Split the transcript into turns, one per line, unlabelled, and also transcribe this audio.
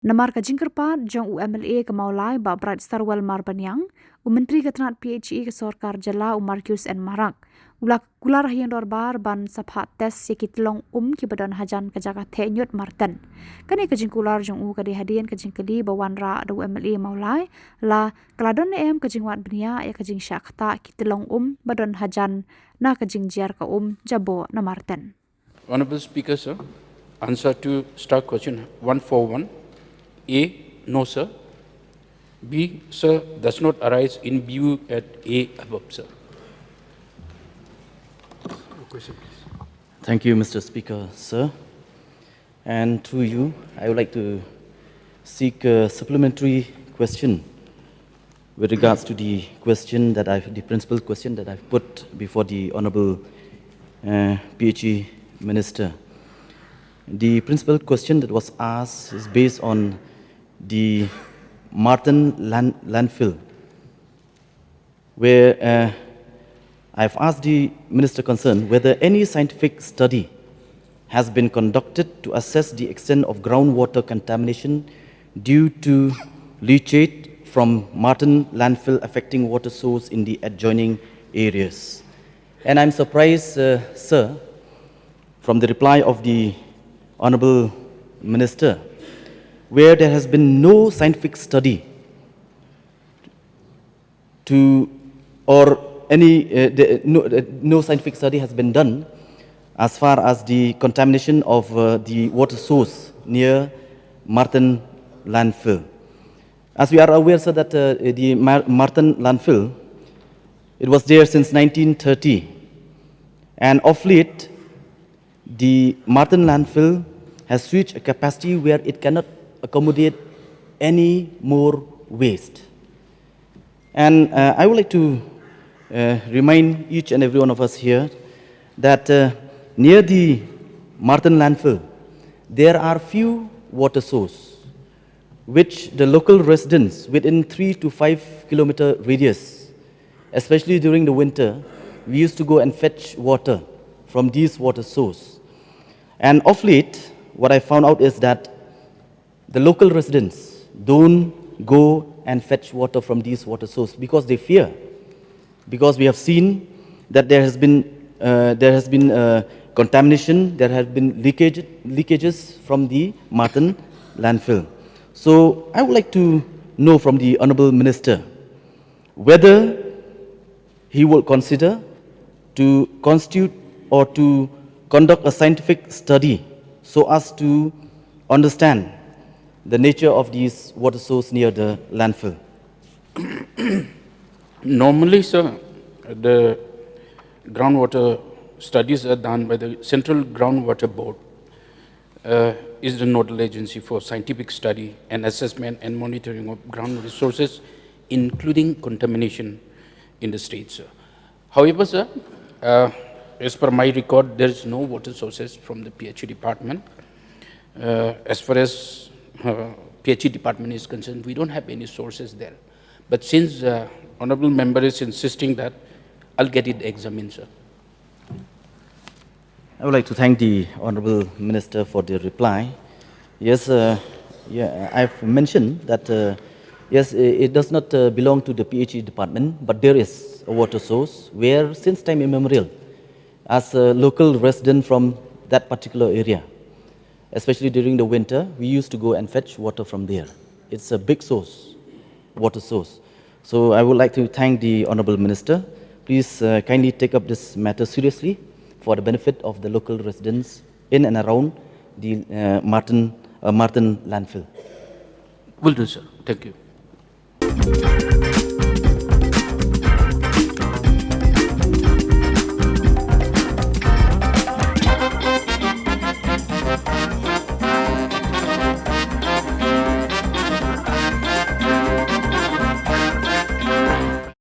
Namar ka jingkerpa jong UMLA ke Maulai ba Bright Starwell Marbanyang, Myntri ke Tenat PHE ke Khuborjylla Marcus and Marak. Kular yang dorbar ban Phah tes ki Tyllong ki badan Hajan ke jaga tenyut Marten. Kani ke Kular jong ka dihadian ke keli bawan ra do UMLA Maulai la keladon em ke wat benia ya ke syakta ki Tyllong badan Hajan na ke jiar ka jabo na Marten.
Honorable Speaker, sir, answer to start question 141. A, no, sir. B, sir, does not arise in view at A above, sir.
Question, please.
Thank you, Mr. Speaker, sir. And through you, I would like to seek a supplementary question with regards to the question that the principal question that I've put before the Honorable PHE Minister. The principal question that was asked is based on the Marten landfill, where I've asked the Minister concerned whether any scientific study has been conducted to assess the extent of groundwater contamination due to leachate from Marten landfill affecting water source in the adjoining areas. And I'm surprised, sir, from the reply of the Honorable Minister, where there has been no scientific study no scientific study has been done as far as the contamination of the water source near Marten landfill. As we are aware, sir, that the Marten landfill, it was there since 1930, and of late, the Marten landfill has reached a capacity where it cannot accommodate any more waste. And I would like to remind each and every one of us here that near the Marten landfill, there are few water sources which the local residents within 3 to 5 kilometer radius, especially during the winter, we used to go and fetch water from these water sources. And of late, what I found out is that the local residents don't go and fetch water from these water sources because they fear. Because we have seen that there has been contamination, there have been leakages from the Marten landfill. So I would like to know from the Honourable Minister whether he will consider to constitute or to conduct a scientific study so as to understand the nature of these water sources near the landfill.
Normally, sir, the groundwater studies are done by the Central Groundwater Board, is the nodal agency for scientific study and assessment and monitoring of ground resources, including contamination in the state, sir. However, sir, as per my record, there is no water sources from the PHE department. As far as PHE department is concerned, we don't have any sources there. But since Honorable Member is insisting that, I'll get it examined, sir.
I would like to thank the Honourable Minister for the reply. Yes, I've mentioned that, yes, it does not belong to the PHE department, but there is a water source where, since time immemorial, as a local resident from that particular area, especially during the winter, we used to go and fetch water from there. It's a big source, water source. So I would like to thank the Honourable Minister. Please kindly take up this matter seriously for the benefit of the local residents in and around the Marten landfill.
Will do, sir. Thank you.